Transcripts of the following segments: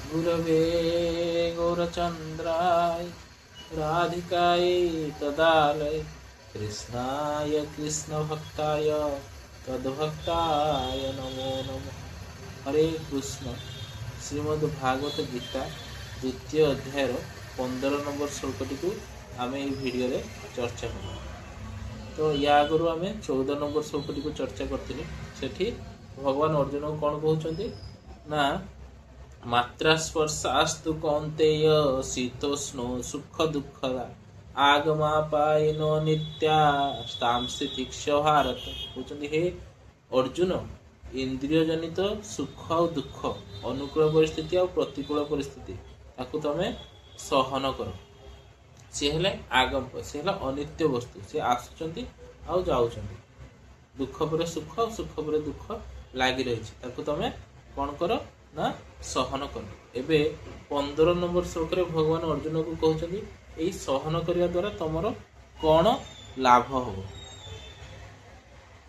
गुरवे गौरचन्द्राय राधिकायै तदालय कृष्णाय कृष्णभक्ताय तद्भक्ताय नमो नमः। हरे कृष्ण। श्रीमद् भागवत गीता द्वितीय अध्यायर 15 नंबर श्लोकटी को आम ये भिडियो चर्चा कर। तो या आगु आम 14 नंबर श्लोकटी को चर्चा करी सेठी भगवान अर्जुन को कौन कहते ना मात्रा स्पर्शास्तु कौन्तेय शीतोष्णो सुख दुःखदा आगमापायनो नित्या स्थितिक्ष भारत कहते हे अर्जुन इंद्रिय जनित सुख और दुख अनुकूल परिस्थिति और प्रतिकूल परिस्थिति ताकू तमें सहन कर। सी हेले आगम सी है अनित्य वस्तु सी आसुचंती आउ जाउचंती दुख पर सुख और सुख पर दुख लागी रही ताकू तमें कौन कर ना सहन कर। एबे 15 नंबर श्लोक रे भगवान अर्जुन को कहउचंती एई सहन करिया द्वारा तमरो कौन लाभ हो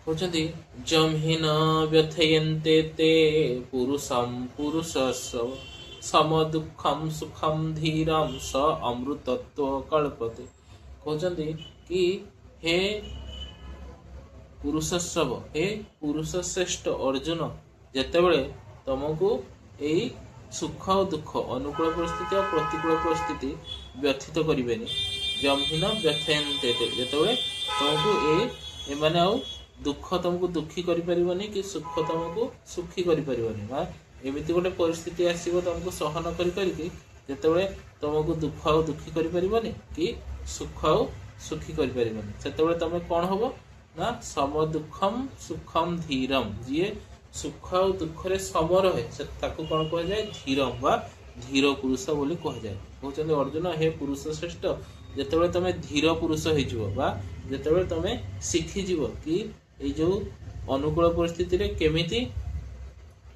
कहते जम ही न व्यथयन्ते ते पुरुषम पुरुषस्व सम दुखम सुखम धीरम स अमृतत्व कल्पते कहते कि हे पुरुषस्व हे पुरुष श्रेष्ठ अर्जुन जेतेबेले तुमको यही सुख और दुख अनुकूल परिस्थिति और प्रतिकूल परिस्थिति व्यथित करें जम ही न व्यथयन्ते जेतेबेले तुमको माने आउ दुख तुमको दुखी करें कि सुख तुमको सुखी करें एमती गोटे परिस्थिति आसो तुमको सहन करके जितेबाला तुमको दुख आउ दुखी करें कि सुख आउ सुखी करें से तुम कौन हम ना सम दुखम सुखम धीरम जी सुख आउ दुख रे सम रहे कौन कह जाए धीरम बा धीर पुरुष बोली कह जाए। कहते अर्जुन हे पुरुष श्रेष्ठ जितेबाला तुम धीर पुरुष हो जितेबाला तुम शिखिज कि ये जो अनुकूल परिस्थिति रे केमिति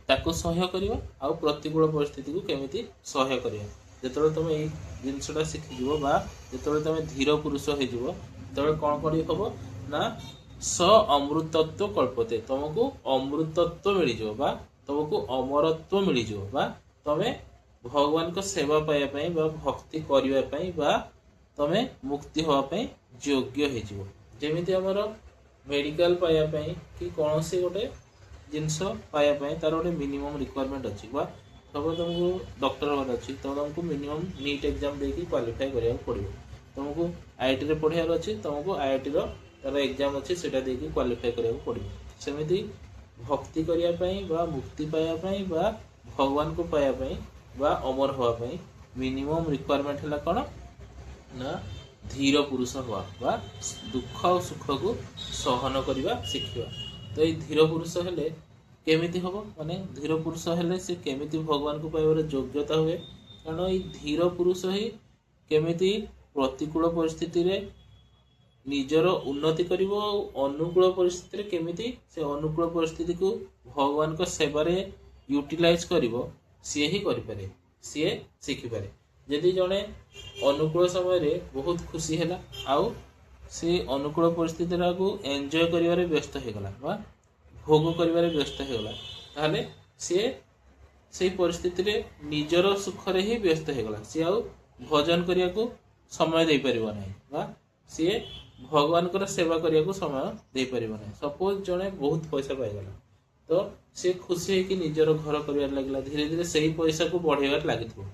ताको सह्य करिवा आउ प्रतिकूल परिस्थिति को केमिति सह्य करिवा जेतबे तुम एई जिनसटा शिखि जिवो बा जेतबे तुम धीर पुरुष हो जिवो तबे कोन करि हबो ना स अमृतत्व कल्पते तुमको अमृतत्व मिल जिवो बा तुमको अमरत्व मिल जिवो बा तमे भगवान को सेवा पाया पई बा भक्ति करिवा पई बा तमे मुक्ति होवा पई योग्य हे जिवो। जेमिति हमर मेडिकल पाया कि कौन सी गोटे जिनस पाया तार गोटे मिनिमम रिक्वायरमेंट अच्छी बा सब तुमको डॉक्टर होगा अच्छी तो तुमको मिनिमम नीट एग्जाम देकी क्वालिफाई करा पड़ो तुमको आईटी रे पढ़ार अच्छी तुमको आईटी तार एग्जाम अच्छी से क्वालिफाई करा पड़ो सेमती भक्ति करने मुक्ति पायापाई भगवान को पायापाई अमर होगापाई मिनिमम रिक्वायरमेंट है कौन ना धीर पुरुष हुआ दुख और सुख को सहन करवा शिखा। तो ये धीर पुरुष हेले केमिति हम माने धीर पुरुष हेले से केमिति भगवान को पाइबार योग्यता हुए कारण ये धीर पुरुष ही केमिति प्रतिकूल परिस्थिति रे निजर उन्नति करिवो अनुकूल परिस्थिति रे केमिति से अनुकूल परिस्थिति को भगवान को सेवारे यूटिलाइज करिवो सी ही करि पारे सी शिखि पारे। यदि जड़े अनुकूल समय रे बहुत खुशी है आउ से अनुकूल परिस्थिति को एंजॉय करिवारे व्यस्त हो गला बा भोग करिवारे व्यस्त हो गला ताले से परिस्थिति रे निजर सुख रे ही व्यस्त हो गला सी आउ भजन करिया को समय दे परिबो नै बा सी भगवान को सेवा करिया को समय दे परिबो नै। सपोज जड़े बहुत पैसा पाई गला तो से खुशी है कि निजर घर करिवार लागला धीरे धीरे सही पैसा को बढ़ेबार लागिथबो।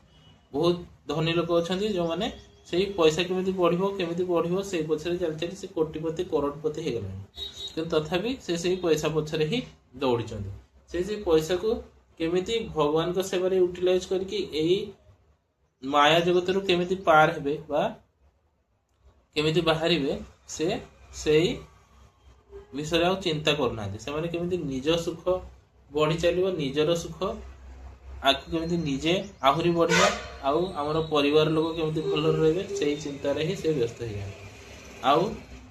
बहुत धनी लोक अच्छा जो मैंने से पैसा केमी बढ़ो से पछरे चल चली से कोटिपति करोड़पति हो गला कि तथापि से पैसा पछरे ही दौड़ी से पैसा को केमिति भगवान को सेवा यूटिलाइज करके यही माया जगत रु केमिति पार हेबे बा केमिति बाहरिबे से विषय आ चिंता करना से केमिति निज सुख बढ़ी चलो निजर सुख आगे केमिति निजे आहुरी बढ़िया आउ आमर परिवार लोग केमिति भल रहे से चिंतार ही से व्यस्त हो आउ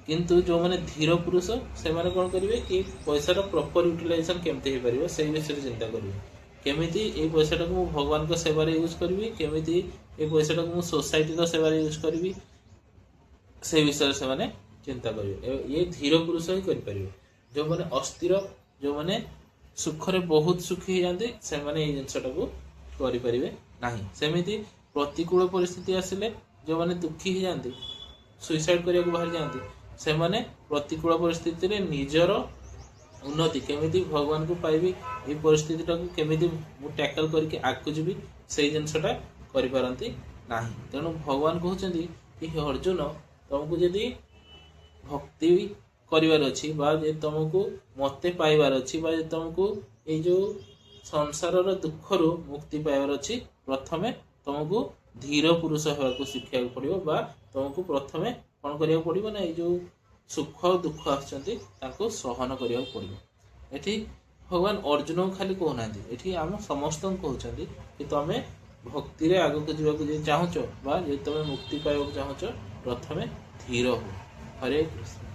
किंतु जो मैंने धीर पुरुष से मैंने कौन करेंगे कि पैसार प्रॉपर यूटिलाइजेशन केमती हो पार से विषय चिंता करेंगे केमिति ये पैसा को भगवान को सेवार यूज करी केमिति ये पैसा को सोसाइटी सेवार यूज करी से विषय से मैंने चिंता करेंगे। ये धीर पुरुष ही करें जो मैंने अस्थिर जो मैंने सुख रे बहुत सुखी हो जाते से मैंने ये जिनसा को କରିପାରିବେ ନାହିଁ। ସେମିତି ପ୍ରତିକୂଳ ପରିସ୍ଥିତି ଆସିଲେ ଯେଉଁମାନେ ଦୁଃଖୀ ହେଇଯାଆନ୍ତି, ସୁଇସାଇଡ୍ କରିବାକୁ ବାହାରି ଯାଆନ୍ତି, ସେମାନେ ପ୍ରତିକୂଳ ପରିସ୍ଥିତିରେ ନିଜର ଉନ୍ନତି କେମିତି ଭଗବାନଙ୍କୁ ପାଇବି, ଏଇ ପରିସ୍ଥିତିଟାକୁ କେମିତି ମୁଁ ଟ୍ୟାକଲ କରିକି ଆଗକୁ ଯିବି, ସେଇ ଜିନିଷଟା କରିପାରନ୍ତି ନାହିଁ। ତେଣୁ ଭଗବାନ କହୁଛନ୍ତି କି ହେ ଅର୍ଜୁନ, ତମକୁ ଯଦି ଭକ୍ତି କରିବାର ଅଛି ବା ଯଦି ତମକୁ ମତେ ପାଇବାର ଅଛି ବା ଯଦି ତମକୁ ଏଇ ଯୋଉ ସଂସାରର ଦୁଃଖରୁ ମୁକ୍ତି ପାଇବାର ଅଛି, ପ୍ରଥମେ ତମକୁ ଧୀର ପୁରୁଷ ହେବାକୁ ଶିଖିବାକୁ ପଡିବ ବା ତମକୁ ପ୍ରଥମେ କଣ କରିବାକୁ ପଡିବ ନା ଏଇ ଯୋଉ ସୁଖ ଆଉ ଦୁଃଖ ଆସୁଛନ୍ତି ତାଙ୍କୁ ସହନ କରିବାକୁ ପଡିବ। ଏଠି ଭଗବାନ ଅର୍ଜୁନକୁ ଖାଲି କହୁନାହାନ୍ତି, ଏଠି ଆମ ସମସ୍ତଙ୍କୁ କହୁଛନ୍ତି କି ତମେ ଭକ୍ତିରେ ଆଗକୁ ଯିବାକୁ ଯଦି ଚାହୁଁଛ ବା ଯଦି ତମେ ମୁକ୍ତି ପାଇବାକୁ ଚାହୁଁଛ, ପ୍ରଥମେ ଧୀର ହୁଅ। ହରେ କୃଷ୍ଣ।